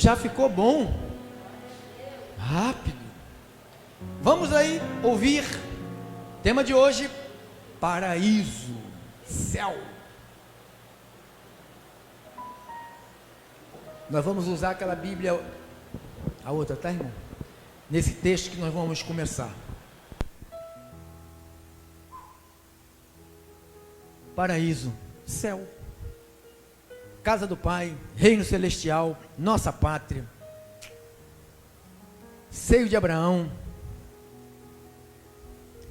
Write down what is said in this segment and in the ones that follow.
Já ficou bom? Rápido. Vamos aí ouvir. Tema de hoje: paraíso, céu. Nós vamos usar aquela Bíblia, a outra, tá, irmão? Nesse texto que nós vamos começar. Paraíso, céu, casa do Pai, reino celestial, nossa pátria, seio de Abraão.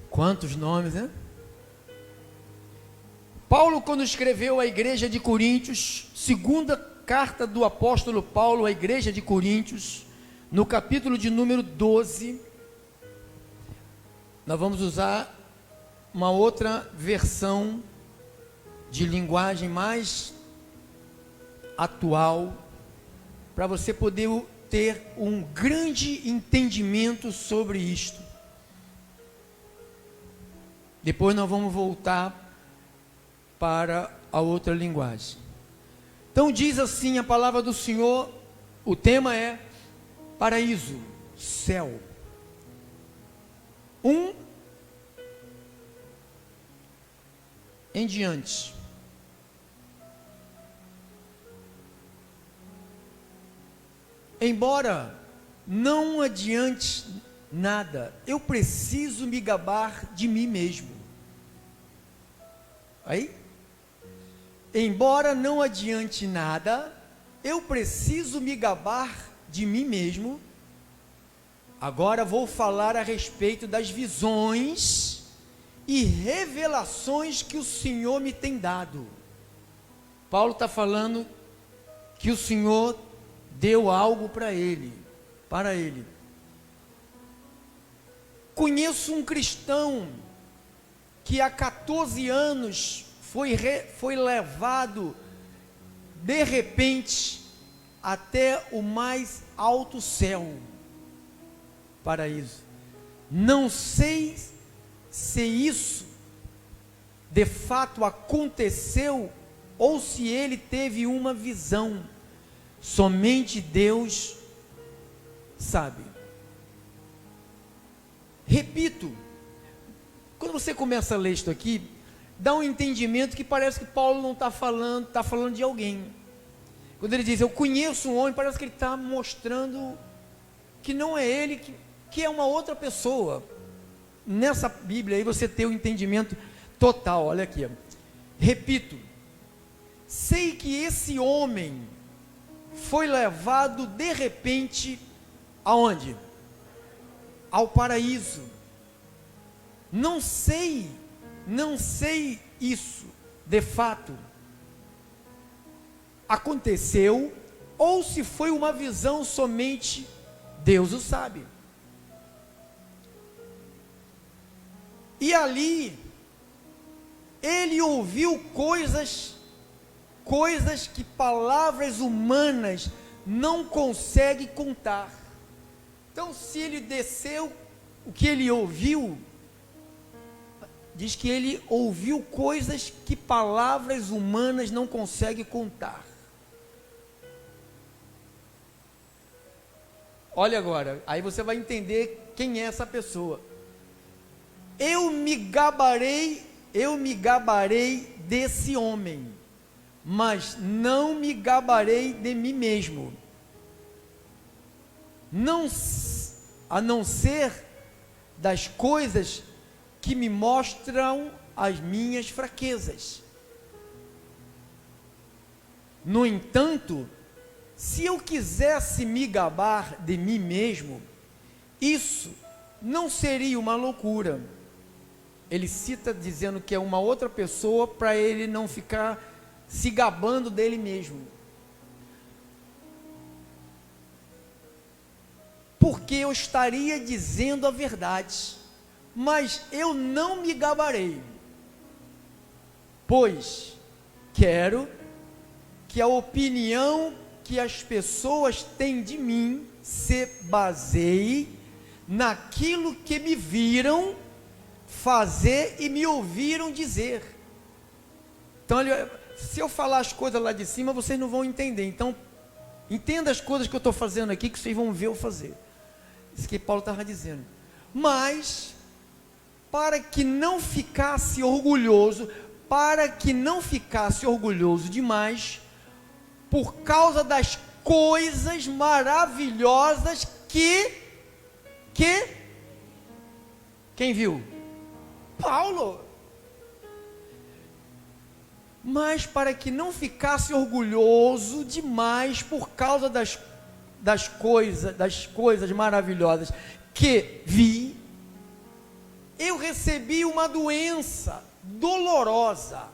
Quantos nomes, né? Paulo, quando escreveu à igreja de Coríntios, segunda carta do apóstolo Paulo à igreja de Coríntios, no capítulo de número 12, nós vamos usar uma outra versão de linguagem mais atual, para você poder ter um grande entendimento sobre isto. Depois nós vamos voltar para a outra linguagem. Então diz assim a palavra do Senhor, o tema é paraíso, céu. Em diante. Embora não adiante nada, eu preciso me gabar de mim mesmo. Aí? Embora não adiante nada, eu preciso me gabar de mim mesmo. Agora vou falar a respeito das visões e revelações que o Senhor me tem dado. Paulo está falando que o Senhor deu algo para ele. Conheço um cristão que há 14 anos foi levado de repente até o mais alto céu, paraíso. Não sei se isso de fato aconteceu ou se ele teve uma visão. Somente Deus sabe. Repito, quando você começa a ler isto aqui, dá um entendimento que parece que Paulo não está falando, está falando de alguém. Quando ele diz, eu conheço um homem, parece que ele está mostrando que não é ele, que é uma outra pessoa. Nessa Bíblia aí você tem o entendimento total. Olha aqui, ó. Repito, sei que esse homem foi levado de repente aonde? Ao paraíso. Não sei isso de fato aconteceu ou se foi uma visão somente Deus o sabe. E ali ele ouviu coisas que palavras humanas não conseguem contar. Então, se ele desceu, o que ele ouviu, diz que ele ouviu coisas que palavras humanas não conseguem contar. Olha agora, aí você vai entender quem é essa pessoa. Eu me gabarei desse homem, mas não me gabarei de mim mesmo, a não ser das coisas que me mostram as minhas fraquezas. No entanto, se eu quisesse me gabar de mim mesmo, isso não seria uma loucura. Ele cita dizendo que é uma outra pessoa, para ele não ficar se gabando dele mesmo. Porque eu estaria dizendo a verdade, mas eu não me gabarei, pois quero que a opinião que as pessoas têm de mim se baseie naquilo que me viram fazer e me ouviram dizer. Então, se eu falar as coisas lá de cima, vocês não vão entender. Então, Entenda as coisas que eu estou fazendo aqui, que vocês vão ver eu fazer. Isso que Paulo estava dizendo. Mas, para que não ficasse orgulhoso demais, por causa das coisas maravilhosas que quem viu? Paulo. Mas para que não ficasse orgulhoso demais por causa das coisas maravilhosas que vi, eu recebi uma doença dolorosa,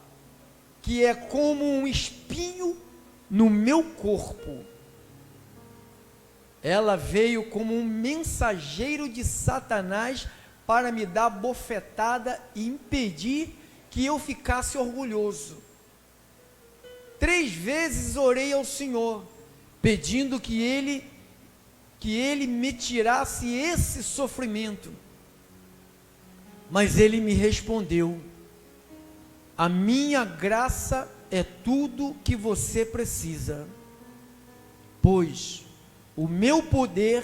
que é como um espinho no meu corpo. Ela veio como um mensageiro de Satanás para me dar bofetada e impedir que eu ficasse orgulhoso. 3 vezes orei ao Senhor, pedindo que Ele me tirasse esse sofrimento. Mas Ele me respondeu: a minha graça é tudo que você precisa, pois o meu poder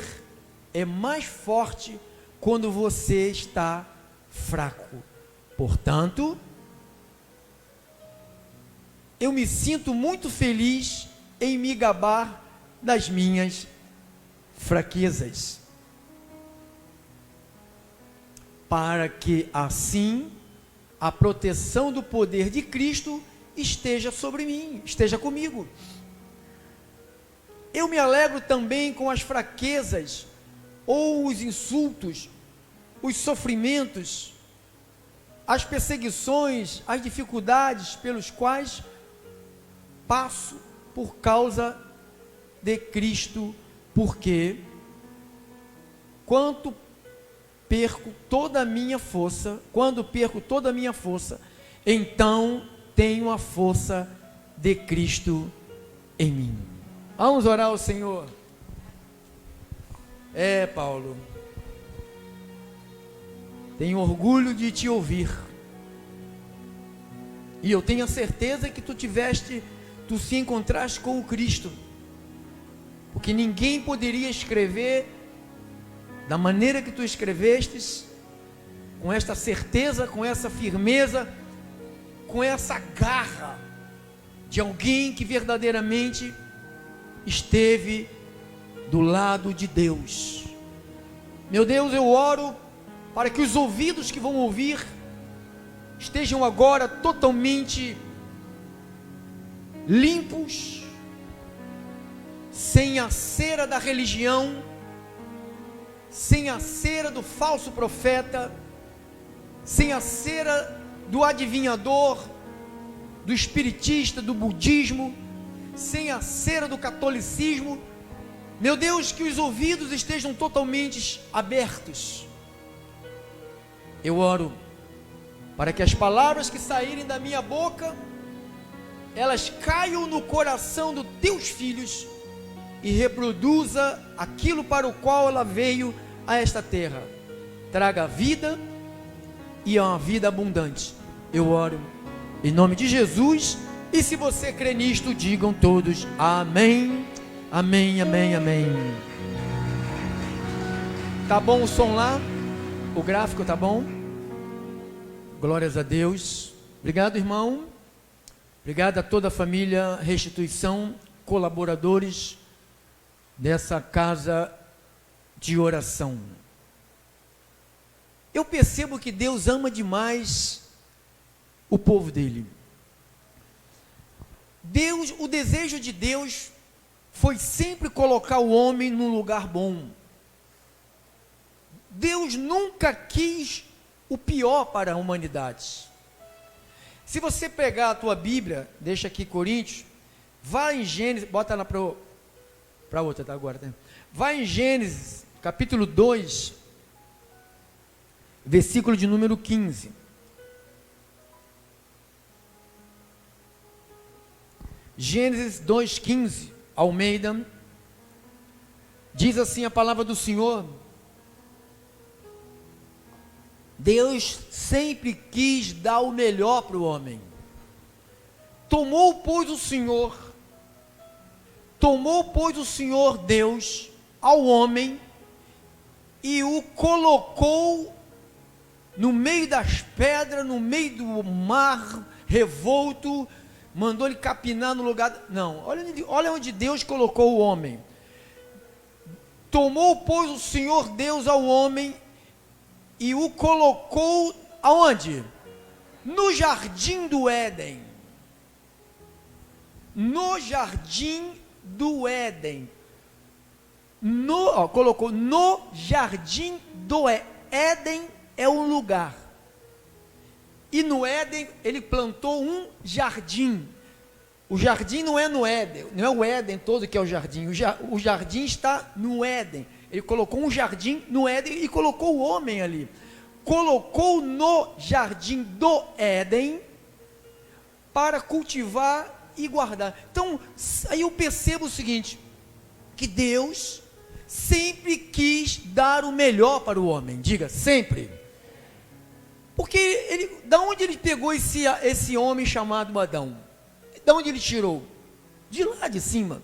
é mais forte quando você está fraco. Portanto, eu me sinto muito feliz em me gabar das minhas fraquezas, para que assim a proteção do poder de Cristo esteja sobre mim, esteja comigo. Eu me alegro também com as fraquezas, ou os insultos, os sofrimentos, as perseguições, as dificuldades pelos quais passo por causa de Cristo, porque quando perco toda a minha força, então tenho a força de Cristo em mim. Vamos orar ao Senhor. Paulo, tenho orgulho de te ouvir, e eu tenho a certeza que tu se encontraste com o Cristo, porque ninguém poderia escrever da maneira que tu escrevestes, com esta certeza, com essa firmeza, com essa garra de alguém que verdadeiramente esteve do lado de Deus. Meu Deus, eu oro para que os ouvidos que vão ouvir estejam agora totalmente limpos, sem a cera da religião, sem a cera do falso profeta, sem a cera do adivinhador, do espiritista, do budismo, sem a cera do catolicismo. Meu Deus, que os ouvidos estejam totalmente abertos. Eu oro para que as palavras que saírem da minha boca, elas caiam no coração dos teus filhos e reproduza aquilo para o qual ela veio a esta terra. Traga vida e uma vida abundante. Eu oro em nome de Jesus, e se você crê nisto, digam todos amém, amém, amém, amém. Tá bom o som lá? O gráfico tá bom? Glórias a Deus. Obrigado, irmão. Obrigado a toda a família Restituição, colaboradores dessa casa de oração. Eu percebo que Deus ama demais o povo dele. O desejo de Deus foi sempre colocar o homem num lugar bom. Deus nunca quis o pior para a humanidade. Se você pegar a tua Bíblia, deixa aqui Coríntios, vai em Gênesis, bota lá para outra, tá agora, tá? Vai em Gênesis, capítulo 2, versículo de número 15. Gênesis 2,15, Almeida, diz assim a palavra do Senhor: Deus sempre quis dar o melhor para o homem. Tomou, pois, o Senhor Tomou, pois, o Senhor Deus ao homem e o colocou no meio das pedras, no meio do mar revolto, mandou ele capinar no lugar. Não, olha onde Deus colocou o homem. Tomou, pois, o Senhor Deus ao homem e o colocou aonde? No jardim do Éden. No jardim do Éden. Colocou no jardim do Éden, é um lugar. E no Éden ele plantou um jardim. O jardim não é no Éden, não é o Éden todo que é o jardim. O jardim está no Éden. Ele colocou um jardim no Éden e colocou o homem ali. Colocou no jardim do Éden para cultivar e guardar. Então, aí eu percebo o seguinte, que Deus sempre quis dar o melhor para o homem. Diga, sempre. Porque da onde ele pegou esse homem chamado Adão? Da onde ele tirou? De lá de cima.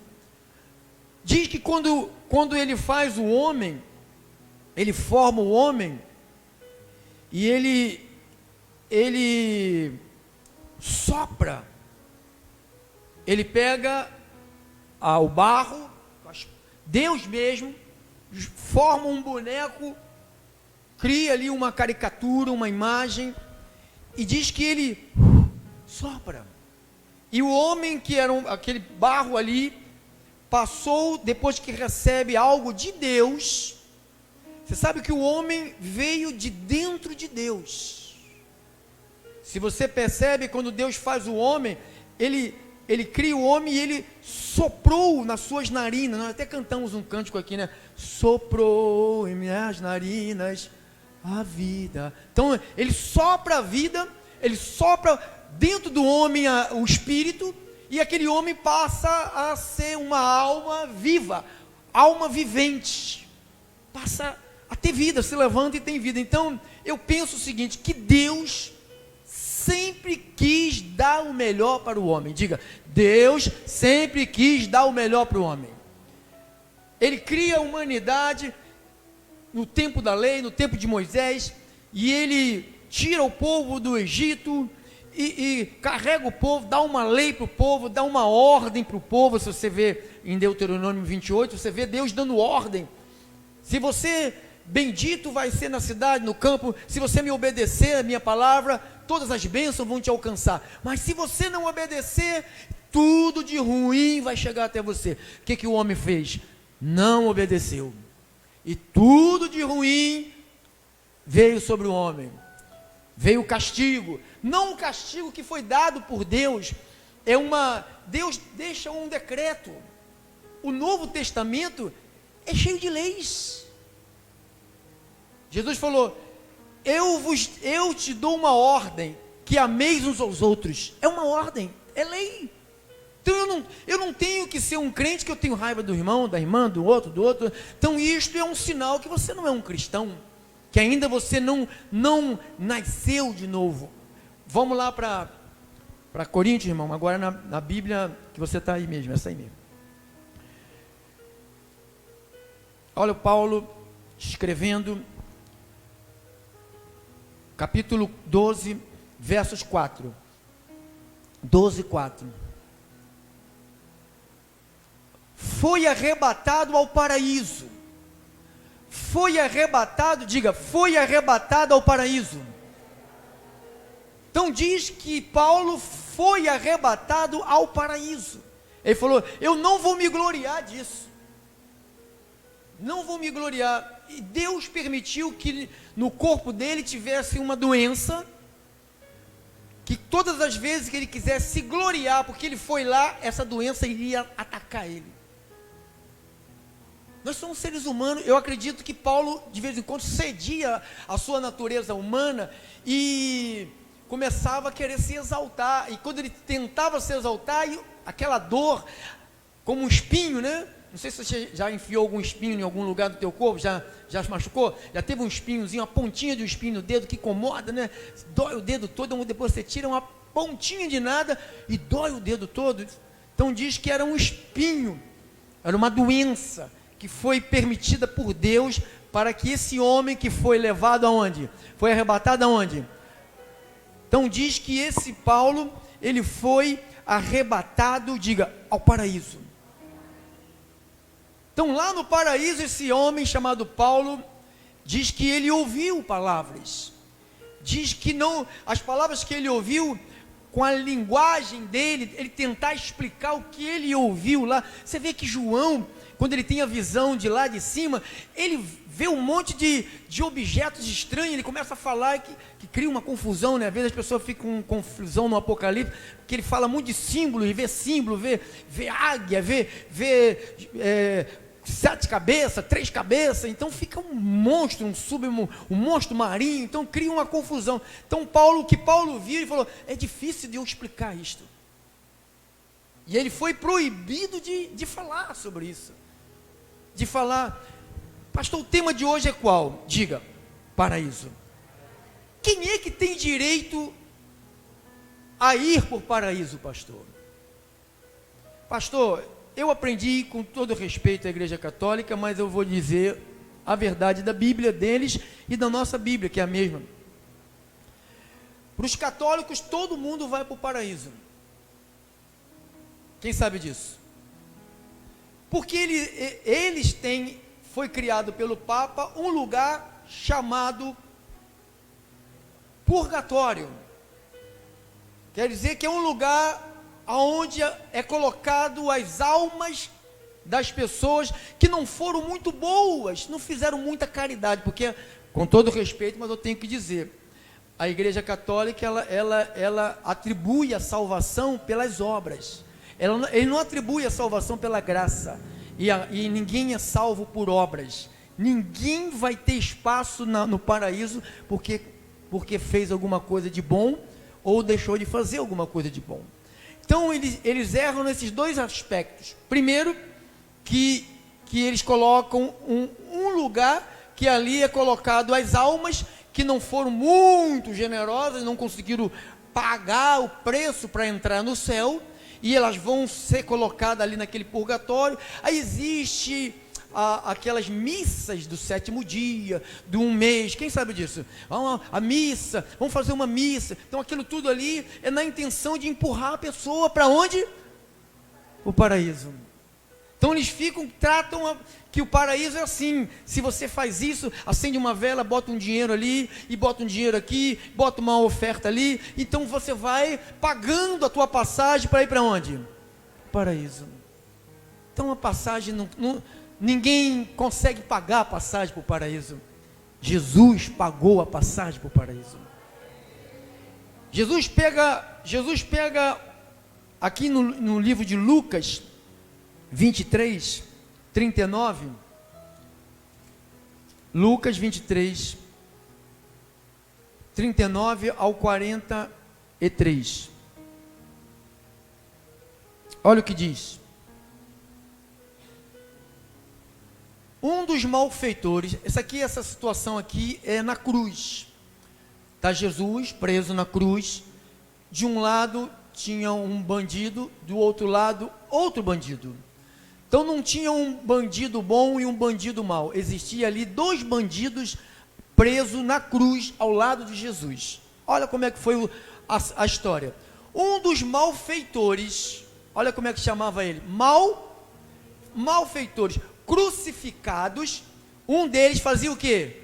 Diz que quando ele faz o homem, ele forma o homem, e ele sopra, ele pega o barro, Deus mesmo, forma um boneco, cria ali uma caricatura, uma imagem, e diz que ele sopra. E o homem, que era aquele barro ali, passou, depois que recebe algo de Deus. Você sabe que o homem veio de dentro de Deus. Se você percebe, quando Deus faz o homem, ele cria o homem e ele soprou nas suas narinas. Nós até cantamos um cântico aqui, né? Soprou em minhas narinas a vida. Então ele sopra a vida, ele sopra dentro do homem o espírito, e aquele homem passa a ser uma alma viva, alma vivente, passa a ter vida, se levanta e tem vida. Então eu penso o seguinte, que Deus sempre quis dar o melhor para o homem. Diga, Deus sempre quis dar o melhor para o homem. Ele cria a humanidade no tempo da lei, no tempo de Moisés, e ele tira o povo do Egito, e carrega o povo, dá uma lei para o povo, dá uma ordem para o povo. Se você vê em Deuteronômio 28, você vê Deus dando ordem. Se você, bendito vai ser na cidade, no campo, se você me obedecer a minha palavra, todas as bênçãos vão te alcançar. Mas se você não obedecer, tudo de ruim vai chegar até você. O que o homem fez? Não obedeceu. E tudo de ruim veio sobre o homem. Veio o castigo, não o castigo que foi dado por Deus, Deus deixa um decreto. O Novo Testamento é cheio de leis. Jesus falou, eu te dou uma ordem, que ameis uns aos outros. É uma ordem, é lei. Então eu não tenho que ser um crente que eu tenho raiva do irmão, da irmã, do outro. Então isto é um sinal que você não é um cristão, que ainda você não nasceu de novo. Vamos lá para Coríntios, irmão, agora na Bíblia, que você está aí mesmo, essa aí mesmo. Olha o Paulo escrevendo, capítulo 12, versos 4. 12, 4. Foi arrebatado ao paraíso. Foi arrebatado, diga, foi arrebatado ao paraíso. Então diz que Paulo foi arrebatado ao paraíso. Ele falou, eu não vou me gloriar disso. Não vou me gloriar. E Deus permitiu que no corpo dele tivesse uma doença, que todas as vezes que ele quisesse se gloriar, porque ele foi lá, essa doença iria atacar ele. Nós somos seres humanos. Eu acredito que Paulo de vez em quando cedia a sua natureza humana e começava a querer se exaltar, e quando ele tentava se exaltar, aquela dor, como um espinho, né? Não sei se você já enfiou algum espinho em algum lugar do teu corpo, já se machucou? Já teve um espinhozinho, uma pontinha de um espinho no dedo que incomoda, né? Dói o dedo todo, depois você tira uma pontinha de nada e dói o dedo todo. Então diz que era um espinho. Era uma doença que foi permitida por Deus para que esse homem que foi levado aonde? Foi arrebatado aonde? Então diz que esse Paulo, ele foi arrebatado, diga, ao paraíso. Então lá no paraíso, esse homem chamado Paulo, diz que ele ouviu palavras. Diz que não, as palavras que ele ouviu, com a linguagem dele, ele tentar explicar o que ele ouviu lá. Você vê que João, quando ele tem a visão de lá de cima, ele vê um monte de objetos estranhos, ele começa a falar que cria uma confusão, né? Às vezes as pessoas ficam com confusão no Apocalipse, porque ele fala muito de símbolos, símbolo, vê águia, vê 7 cabeças, 3 cabeças, então fica um monstro, um monstro marinho, então cria uma confusão. Então o que Paulo viu, ele falou, é difícil de eu explicar isto. E ele foi proibido de falar sobre isso. De falar, pastor, o tema de hoje é qual? Diga, paraíso. Quem é que tem direito a ir por paraíso, pastor? Pastor, eu aprendi com todo respeito à Igreja Católica, mas eu vou dizer a verdade da Bíblia deles e da nossa Bíblia, que é a mesma. Para os católicos, todo mundo vai para o paraíso. Quem sabe disso? Porque eles têm, foi criado pelo Papa, um lugar chamado purgatório. Quer dizer que é um lugar onde é colocado as almas das pessoas que não foram muito boas, não fizeram muita caridade, porque, com todo respeito, mas eu tenho que dizer, a Igreja Católica, ela atribui a salvação pelas obras, ele não atribui a salvação pela graça, e ninguém é salvo por obras, ninguém vai ter espaço no paraíso, porque fez alguma coisa de bom, ou deixou de fazer alguma coisa de bom. Então eles erram nesses dois aspectos. Primeiro, que eles colocam um lugar que ali é colocado as almas que não foram muito generosas, não conseguiram pagar o preço para entrar no céu, e elas vão ser colocadas ali naquele purgatório. Aí existe aquelas missas do 7º dia, de um mês, quem sabe disso? A missa, vamos fazer uma missa. Então aquilo tudo ali é na intenção de empurrar a pessoa para onde? O paraíso. Então eles tratam que o paraíso é assim, se você faz isso, acende uma vela, bota um dinheiro ali, e bota um dinheiro aqui, bota uma oferta ali, então você vai pagando a tua passagem para ir para onde? Paraíso. Então a passagem ninguém consegue pagar a passagem para o paraíso. Jesus pagou a passagem para o paraíso. Jesus pega aqui no livro de Lucas 23, 39, Lucas 23, 39 ao 43. Olha o que diz. Um dos malfeitores, essa situação aqui é na cruz. Está Jesus preso na cruz. De um lado tinha um bandido, do outro lado outro bandido. Então não tinha um bandido bom e um bandido mau. Existia ali 2 bandidos presos na cruz ao lado de Jesus. Olha como é que foi a história. Um dos malfeitores, olha como é que chamava ele, malfeitores, crucificados. Um deles fazia o quê?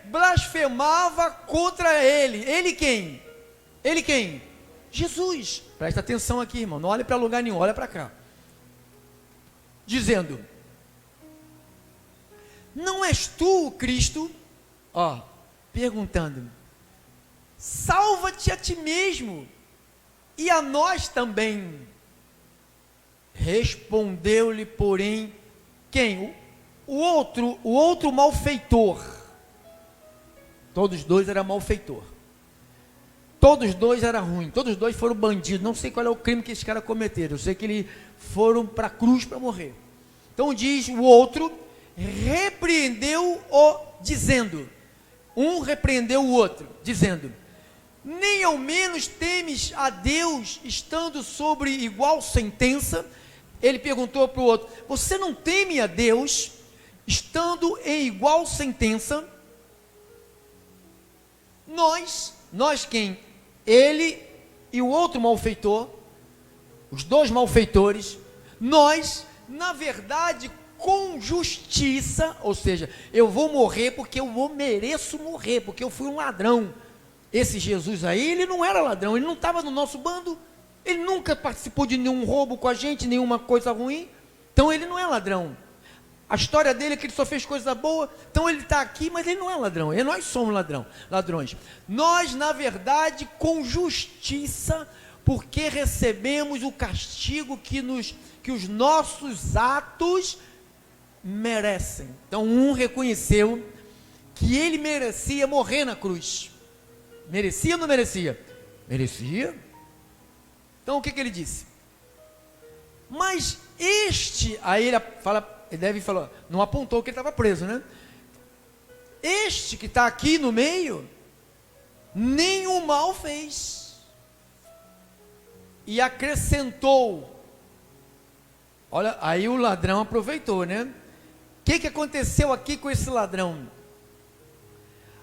Blasfemava contra ele. Ele quem? Jesus. Presta atenção aqui, irmão, não olhe para lugar nenhum, olha para cá. Dizendo: não és tu o Cristo? Perguntando: salva-te a ti mesmo e a nós também. Respondeu-lhe, porém, quem? O outro malfeitor. Todos 2 eram malfeitor. Todos 2 eram ruins. Todos 2 foram bandidos. Não sei qual é o crime que esses caras cometeram. Eu sei que eles foram para a cruz para morrer. Então diz o outro, repreendeu-o dizendo. Um repreendeu o outro, dizendo: nem ao menos temes a Deus, estando sobre igual sentença. ele perguntou para o outro: você não teme a Deus, estando em igual sentença? Nós quem? Ele e o outro malfeitor, os dois malfeitores, nós, na verdade, com justiça, ou seja, eu vou morrer porque eu mereço morrer, porque eu fui um ladrão. Esse Jesus aí, ele não era ladrão, ele não estava no nosso bando, ele nunca participou de nenhum roubo com a gente, nenhuma coisa ruim, então ele não é ladrão. A história dele é que ele só fez coisa boa, então ele está aqui, mas ele não é ladrão, nós somos ladrões. Nós, na verdade, com justiça, porque recebemos o castigo que os nossos atos merecem. Então um reconheceu que ele merecia morrer na cruz. Merecia ou não merecia? Merecia. Então o que ele disse? Mas aí ele deve falar, não apontou que ele estava preso, né? Este que está aqui no meio, nenhum mal fez. E acrescentou. Olha, aí o ladrão aproveitou, né? O que aconteceu aqui com esse ladrão?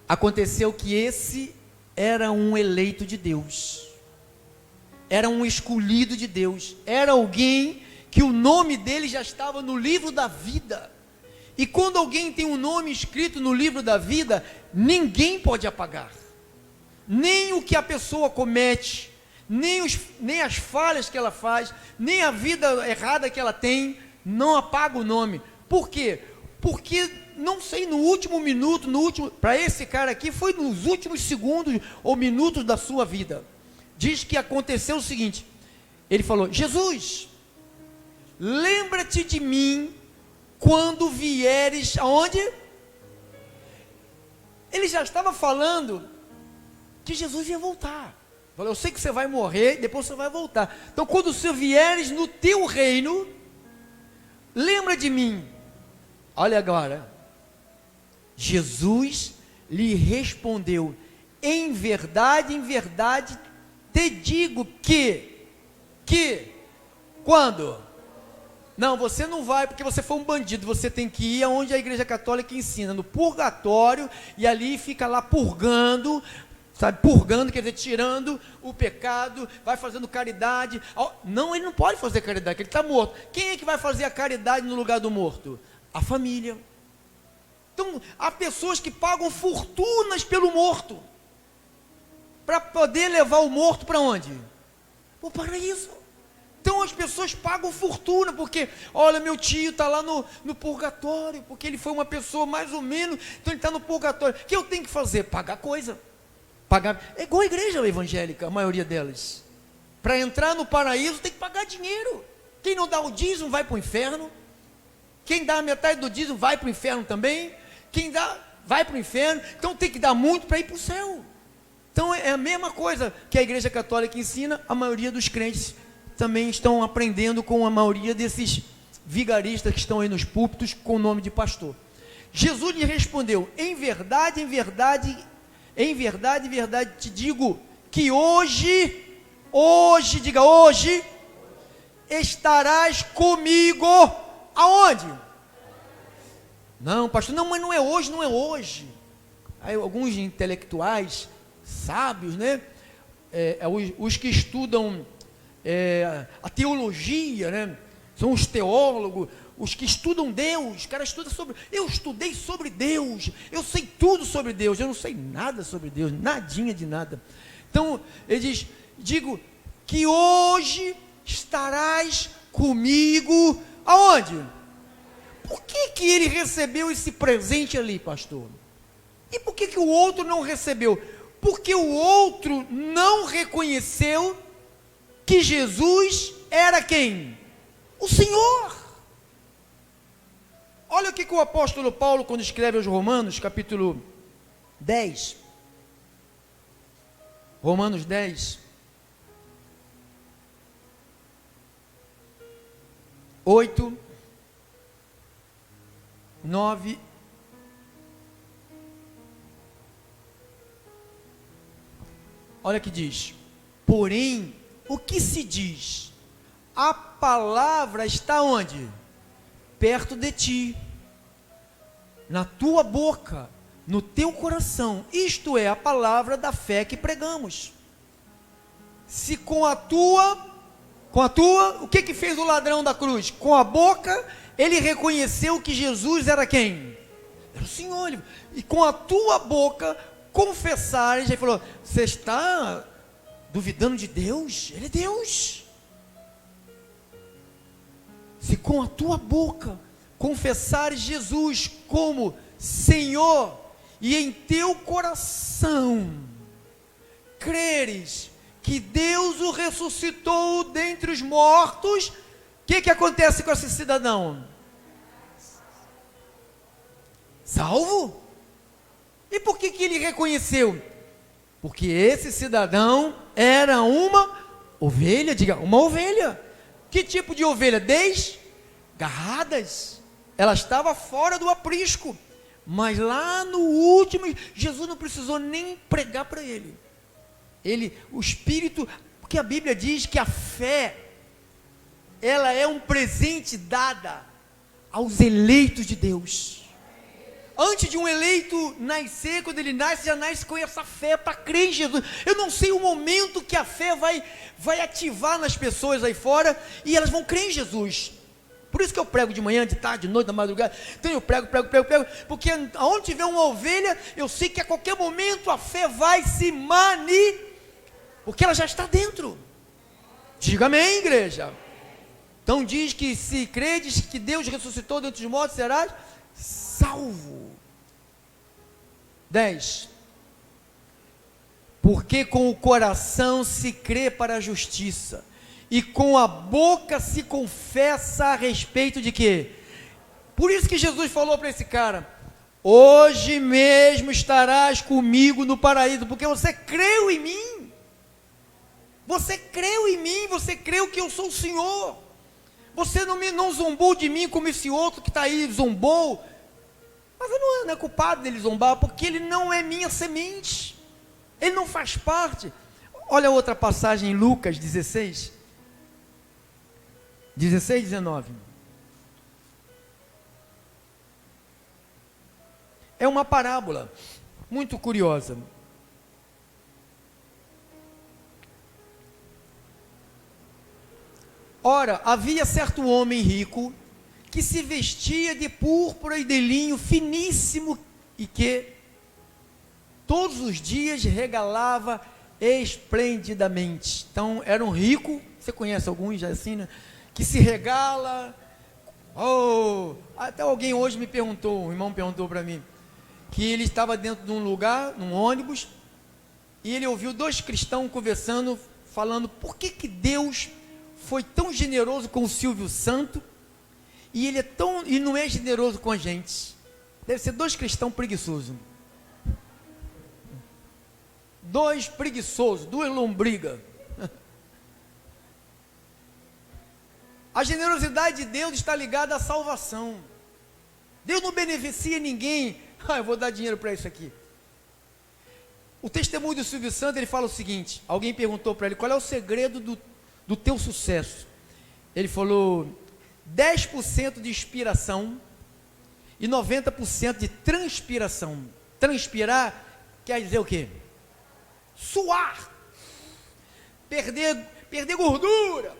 Aconteceu que esse era um eleito de Deus, era um escolhido de Deus, era alguém que o nome dele já estava no livro da vida. E quando alguém tem um nome escrito no livro da vida, ninguém pode apagar, nem o que a pessoa comete, nem as falhas que ela faz, nem a vida errada que ela tem, não apaga o nome. Por quê? Porque, não sei, no último minuto, para esse cara aqui, foi nos últimos segundos ou minutos da sua vida. Diz que aconteceu o seguinte, ele falou: Jesus, lembra-te de mim quando vieres aonde? Ele já estava falando que Jesus ia voltar. Falou: eu sei que você vai morrer, depois você vai voltar. Então, quando você vieres no teu reino, lembra de mim. Olha agora, Jesus lhe respondeu: em verdade, te digo que, quando? Não, você não vai porque você foi um bandido, você tem que ir aonde a Igreja Católica ensina, no purgatório, e ali fica lá purgando, sabe, purgando, quer dizer, tirando o pecado, vai fazendo caridade. Não, ele não pode fazer caridade, porque ele está morto. Quem é que vai fazer a caridade no lugar do morto? A família. Então, há pessoas que pagam fortunas pelo morto, para poder levar o morto para onde? Para o paraíso. Então as pessoas pagam fortuna, porque, olha, meu tio está lá no purgatório, porque ele foi uma pessoa mais ou menos, então ele está no purgatório. O que eu tenho que fazer? Pagar coisa. É igual a igreja evangélica, a maioria delas. Para entrar no paraíso tem que pagar dinheiro. Quem não dá o dízimo vai para o inferno. Quem dá a metade do dízimo vai para o inferno também. Quem dá, vai para o inferno. Então tem que dar muito para ir para o céu. Então é a mesma coisa que a Igreja Católica ensina, a maioria dos crentes também estão aprendendo com a maioria desses vigaristas que estão aí nos púlpitos com o nome de pastor. Jesus lhe respondeu: em verdade, te digo que hoje, diga hoje, estarás comigo, aonde? Não, pastor, não, mas não é hoje. Aí alguns intelectuais, sábios, né, os que estudam a teologia, né, são os teólogos, os que estudam Deus, os caras estudam eu estudei sobre Deus, eu sei tudo sobre Deus, eu não sei nada sobre Deus, nadinha de nada. Então, ele diz, digo que hoje estarás comigo, aonde? Por que ele recebeu esse presente ali, pastor? E por que o outro não recebeu? Porque o outro não reconheceu que Jesus era quem? O Senhor. Olha o que o apóstolo Paulo, quando escreve aos Romanos, capítulo 10, Romanos 10, 8, 9, olha que diz: porém, o que se diz? a palavra está onde? Perto de ti, na tua boca, no teu coração. Isto é a palavra da fé que pregamos. Se com a tua, o que fez o ladrão da cruz? Com a boca, ele reconheceu que Jesus era quem? Era o Senhor. E com a tua boca, confessares, ele falou, você está duvidando de Deus? Ele é Deus. Se com a tua boca confessares Jesus como Senhor, e em teu coração creres que Deus o ressuscitou dentre os mortos, o que acontece com esse cidadão? Salvo? E por que ele reconheceu? Porque esse cidadão era uma ovelha, diga, uma ovelha. Que tipo de ovelha? Desgarradas. Ela estava fora do aprisco. Mas lá no último, Jesus não precisou nem pregar para ele. O Espírito, porque a Bíblia diz que a fé, ela é um presente dada aos eleitos de Deus. Antes de um eleito nascer, quando ele nasce, já nasce com essa fé para crer em Jesus. Eu não sei o momento que a fé vai ativar nas pessoas aí fora, e elas vão crer em Jesus. Por isso que eu prego de manhã, de tarde, de noite, da madrugada. Então eu prego, porque aonde tiver uma ovelha, eu sei que a qualquer momento a fé vai se porque ela já está dentro. Diga amém, igreja. Então diz que se credes que Deus ressuscitou dentre os mortos, serás salvo. 10. Porque com o coração se crê para a justiça, e com a boca se confessa a respeito de quê? Por isso que Jesus falou para esse cara, hoje mesmo estarás comigo no paraíso, porque você creu em mim, você creu que eu sou o Senhor, você não zombou de mim como esse outro que está aí zombou, mas eu não é culpado dele zombar, porque ele não é minha semente, ele não faz parte. Olha outra passagem em Lucas 16, 19. É uma parábola muito curiosa. Ora, havia certo homem rico que se vestia de púrpura e de linho finíssimo e que todos os dias regalava esplendidamente. Então era um rico, você conhece alguns já assim, né? Que se regala. Até alguém hoje me perguntou, um irmão perguntou para mim, que ele estava dentro de um lugar, num ônibus, e ele ouviu dois cristãos conversando, falando por que Deus foi tão generoso com o Silvio Santo, e ele e não é generoso com a gente. Deve ser dois cristãos preguiçosos. Dois preguiçosos, duas lombrigas. A generosidade de Deus está ligada à salvação. Deus não beneficia ninguém. Eu vou dar dinheiro para isso aqui. O testemunho do Silvio Santos, ele fala o seguinte, alguém perguntou para ele, qual é o segredo do teu sucesso? Ele falou, 10% de inspiração e 90% de transpiração. Transpirar quer dizer o quê? Suar, perder gordura,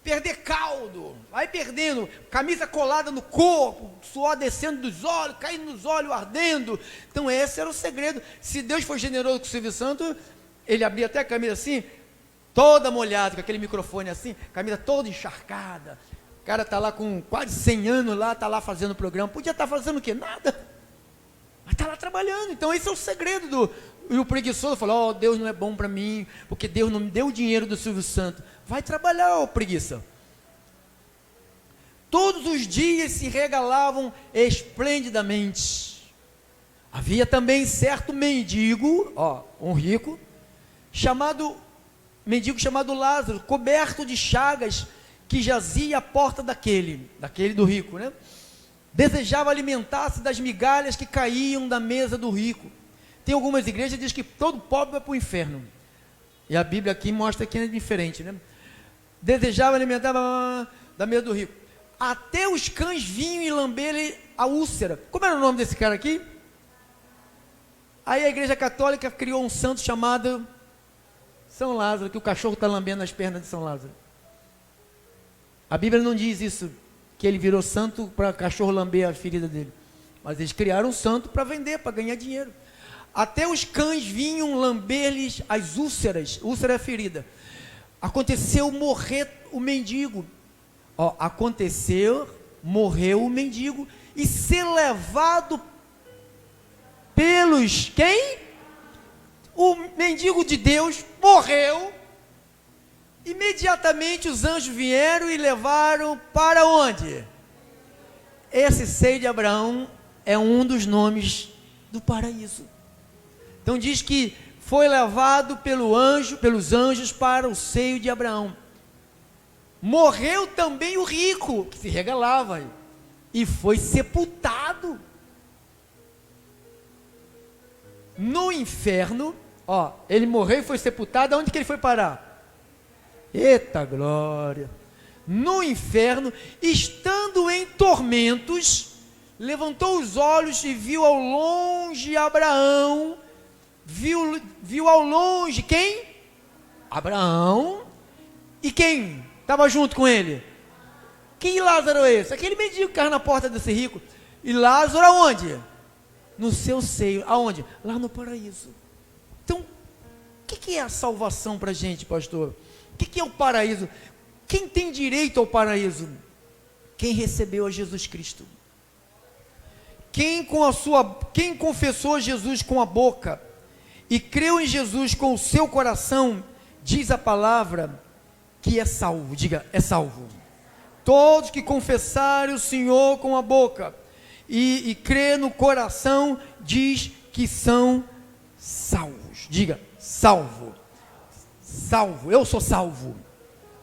perder caldo, vai perdendo, camisa colada no corpo, suor descendo dos olhos, caindo nos olhos, ardendo. Então esse era o segredo. Se Deus foi generoso com o Silvio Santos, ele abria até a camisa assim, toda molhada, com aquele microfone assim, camisa toda encharcada. O cara está lá com quase 100 anos lá, está lá fazendo o programa, podia estar fazendo o quê? Nada, mas está lá trabalhando. Então esse é o segredo e o preguiçoso falou, Deus não é bom para mim, porque Deus não me deu o dinheiro do Silvio Santos. Vai trabalhar, preguiça. Todos os dias se regalavam esplendidamente. Havia também certo mendigo, um rico, chamado Lázaro, coberto de chagas, que jazia à porta daquele do rico, né? Desejava alimentar-se das migalhas que caíam da mesa do rico. Tem algumas igrejas que dizem que todo pobre vai para o inferno. E a Bíblia aqui mostra que é diferente, né? desejava alimentar da mesa do rico. Até os cães vinham e lamber a úlcera. Como era o nome desse cara aqui? Aí a Igreja Católica criou um santo chamado São Lázaro, que o cachorro está lambendo as pernas de São Lázaro. A Bíblia não diz isso, que ele virou santo para o cachorro lamber a ferida dele. Mas eles criaram um santo para vender, para ganhar dinheiro. Até os cães vinham lamber-lhes as úlceras. Úlcera é ferida. Aconteceu morrer o mendigo. Aconteceu, morreu o mendigo e ser levado pelos quem? O mendigo de Deus morreu. Imediatamente os anjos vieram e levaram para onde? Esse seio de Abraão é um dos nomes do paraíso. Então diz que foi levado pelos anjos para o seio de Abraão. Morreu também o rico, que se regalava, e foi sepultado. No inferno, ele morreu e foi sepultado. Aonde que ele foi parar? Eita glória! No inferno, estando em tormentos, levantou os olhos e viu ao longe Abraão. Viu ao longe quem? Abraão. E quem estava junto com ele? Que Lázaro é esse? Aquele mendigo que estava na porta desse rico. E Lázaro aonde? No seu seio. Aonde? Lá no paraíso. Então, o que é a salvação para a gente, pastor? O que é o paraíso? Quem tem direito ao paraíso? Quem recebeu a Jesus Cristo. Quem confessou Jesus com a boca e creu em Jesus com o seu coração, diz a palavra que é salvo. Diga, é salvo. Todos que confessarem o Senhor com a boca e crê no coração, diz que são salvos. Diga, salvo. Salvo, eu sou salvo.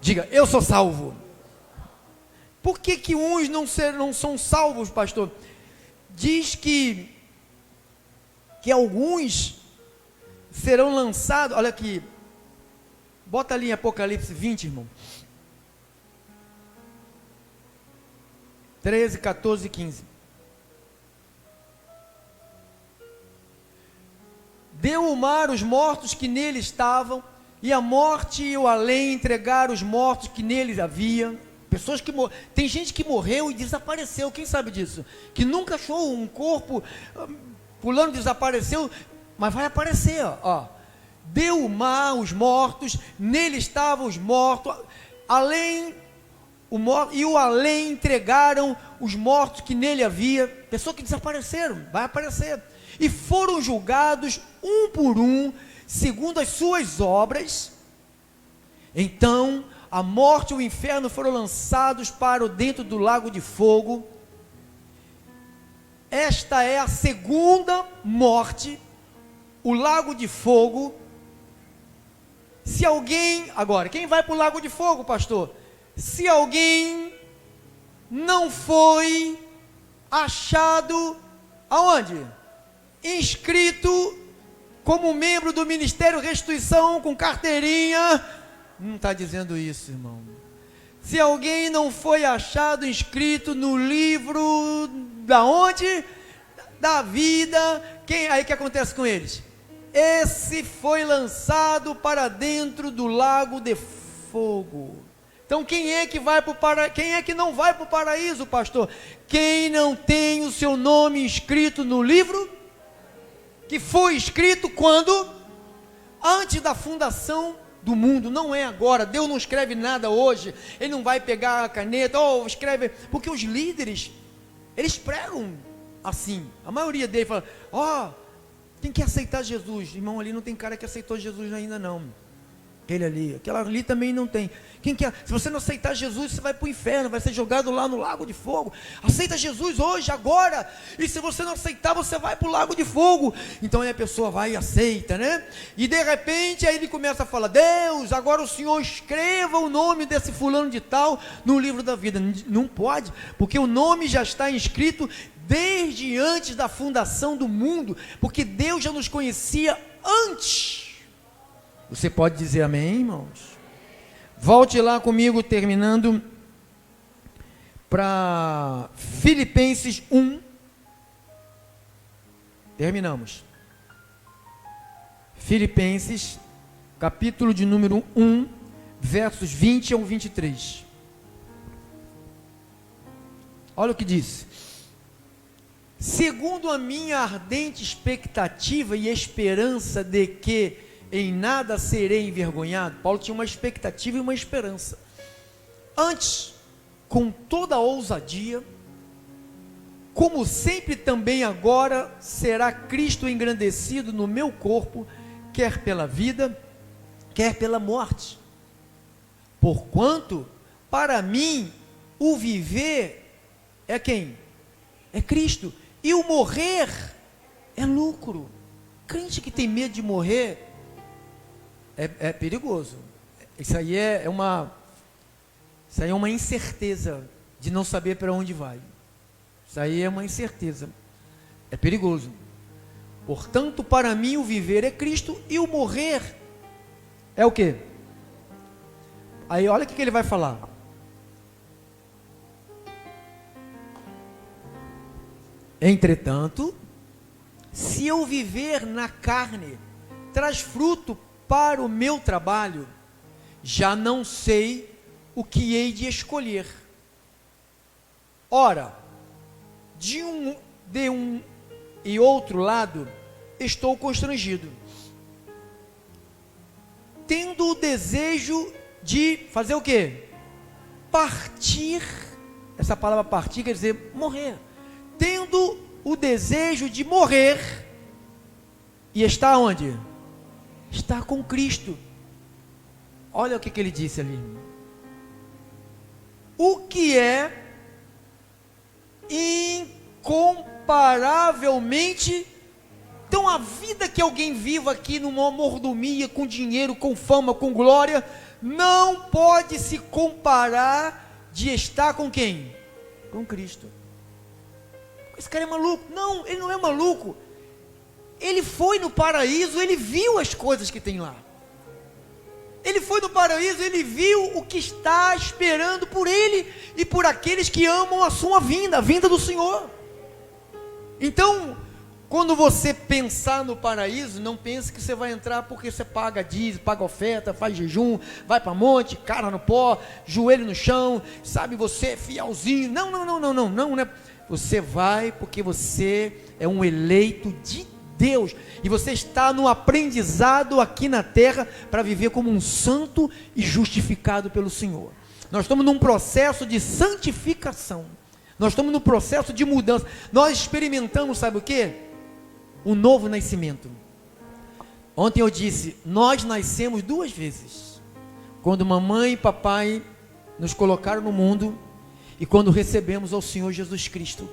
Diga, eu sou salvo. Por que uns não são salvos, pastor? Diz que alguns serão lançados. Olha aqui, bota ali em Apocalipse 20, irmão. 13, 14 e 15. Deu o mar os mortos que nele estavam, e a morte e o além entregaram os mortos que neles havia. Pessoas que tem gente que morreu e desapareceu. Quem sabe disso? Que nunca achou um corpo, fulano desapareceu, mas vai aparecer, Deu o mar os mortos, nele estavam os mortos, e o além entregaram os mortos que nele havia. Pessoas que desapareceram, vai aparecer. E foram julgados um por um, segundo as suas obras. Então a morte e o inferno foram lançados para dentro do lago de fogo. Esta é a segunda morte, o lago de fogo. Se alguém, agora, quem vai para o lago de fogo, pastor? Se alguém não foi achado, aonde? Inscrito como membro do Ministério Restituição, com carteirinha. Não está dizendo isso, irmão. Se alguém não foi achado inscrito no livro da onde? Da vida. Aí o que acontece com eles? Esse foi lançado para dentro do lago de fogo. Então quem é que quem é que não vai para o paraíso, pastor? Quem não tem o seu nome inscrito no livro que foi escrito quando? Antes da fundação do mundo. Não é agora. Deus não escreve nada hoje. Ele não vai pegar a caneta, escreve, porque os líderes, eles pregam assim. A maioria deles fala, tem que aceitar Jesus. Irmão, ali não tem cara que aceitou Jesus ainda não. Aquela ali também não tem. Quem quer? Se você não aceitar Jesus, você vai para o inferno, vai ser jogado lá no lago de fogo. Aceita Jesus hoje, agora. E se você não aceitar, você vai para o lago de fogo. Então aí a pessoa vai e aceita, né? E de repente aí ele começa a falar: Deus, agora o Senhor escreva o nome desse fulano de tal no livro da vida. Não pode, porque o nome já está inscrito desde antes da fundação do mundo, porque Deus já nos conhecia antes. Você pode dizer amém, irmãos? Volte lá comigo, terminando, para Filipenses 1. Terminamos. Filipenses, capítulo de número 1, versos 20 ao 23. Olha o que diz: segundo a minha ardente expectativa e esperança de que em nada serei envergonhado. Paulo tinha uma expectativa e uma esperança. Antes, com toda a ousadia, como sempre também agora, será Cristo engrandecido no meu corpo, quer pela vida, quer pela morte. Porquanto, para mim, o viver é quem? É Cristo. E o morrer é lucro. Crente que tem medo de morrer é perigoso. Isso aí é uma incerteza de não saber para onde vai. Isso aí é uma incerteza. É perigoso. Portanto, para mim o viver é Cristo e o morrer é o quê? Aí olha o que ele vai falar. Entretanto, se eu viver na carne, traz fruto para o meu trabalho, já não sei o que hei de escolher. Ora, de um e outro lado, estou constrangido, tendo o desejo de fazer o quê? Partir. Essa palavra partir quer dizer morrer. Tendo o desejo de morrer, e está onde? Está com Cristo. Olha o que ele disse ali. O que é incomparavelmente. Então a vida que alguém vive aqui numa mordomia, com dinheiro, com fama, com glória, não pode se comparar de estar com quem? Com Cristo. Esse cara é maluco. Não, ele não é maluco. Ele foi no paraíso, ele viu as coisas que tem lá. Ele foi no paraíso, ele viu o que está esperando por ele e por aqueles que amam a sua vinda, a vinda do Senhor. Então, quando você pensar no paraíso, não pense que você vai entrar porque você paga dízimo, paga oferta, faz jejum, vai para monte, cara no pó, joelho no chão, sabe, você é fielzinho. Não é. Você vai porque você é um eleito de Deus, e você está no aprendizado aqui na terra para viver como um santo e justificado pelo Senhor. Nós estamos num processo de santificação, nós estamos no processo de mudança. Nós experimentamos, sabe o que? Um novo nascimento. Ontem eu disse, nós nascemos 2 vezes, quando mamãe e papai nos colocaram no mundo, e quando recebemos ao Senhor Jesus Cristo.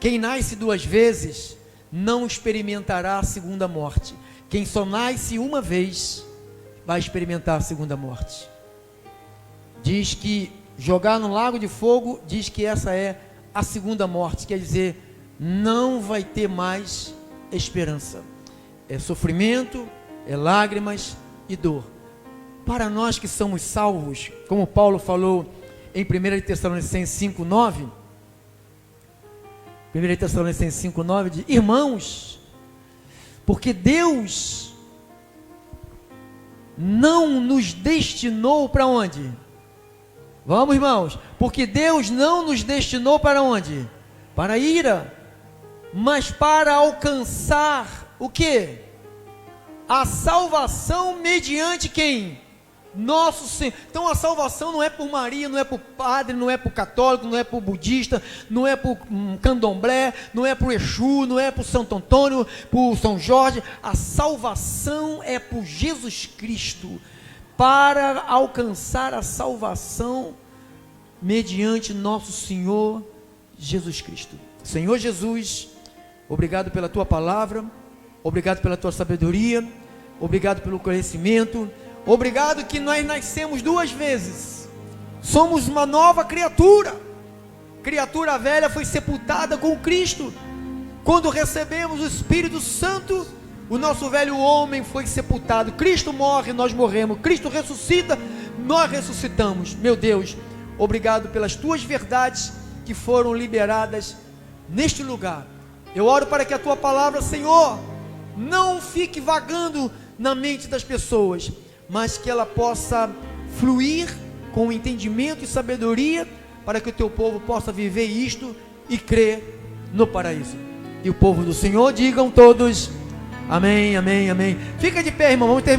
Quem nasce 2 vezes, não experimentará a segunda morte. Quem só nasce uma vez, vai experimentar a segunda morte. Diz que jogar no lago de fogo, diz que essa é a segunda morte, quer dizer, não vai ter mais esperança. É sofrimento, é lágrimas e dor. Para nós que somos salvos, como Paulo falou em 1 Tessalonicenses 5:9, 1 Tessalonicenses 5:9 diz: irmãos, porque Deus não nos destinou para onde? Vamos, irmãos, porque Deus não nos destinou para onde? Para a ira, mas para alcançar o que? A salvação mediante quem? Nosso Senhor. Então a salvação não é por Maria, não é por padre, não é por católico, não é por budista, não é por candomblé, não é por Exu, não é por Santo Antônio, por São Jorge. A salvação é por Jesus Cristo, para alcançar a salvação mediante nosso Senhor Jesus Cristo. Senhor Jesus, obrigado pela tua palavra, obrigado pela tua sabedoria, obrigado pelo conhecimento. Obrigado que nós nascemos 2 vezes, somos uma nova criatura. Criatura velha foi sepultada com Cristo. Quando recebemos o Espírito Santo, o nosso velho homem foi sepultado. Cristo morre, nós morremos. Cristo ressuscita, nós ressuscitamos. Meu Deus, obrigado pelas tuas verdades que foram liberadas neste lugar. Eu oro para que a tua palavra, Senhor, não fique vagando na mente das pessoas, mas que ela possa fluir com entendimento e sabedoria, para que o teu povo possa viver isto e crer no paraíso. E o povo do Senhor digam todos amém, amém, amém. Fica de pé, irmão, vamos terminar.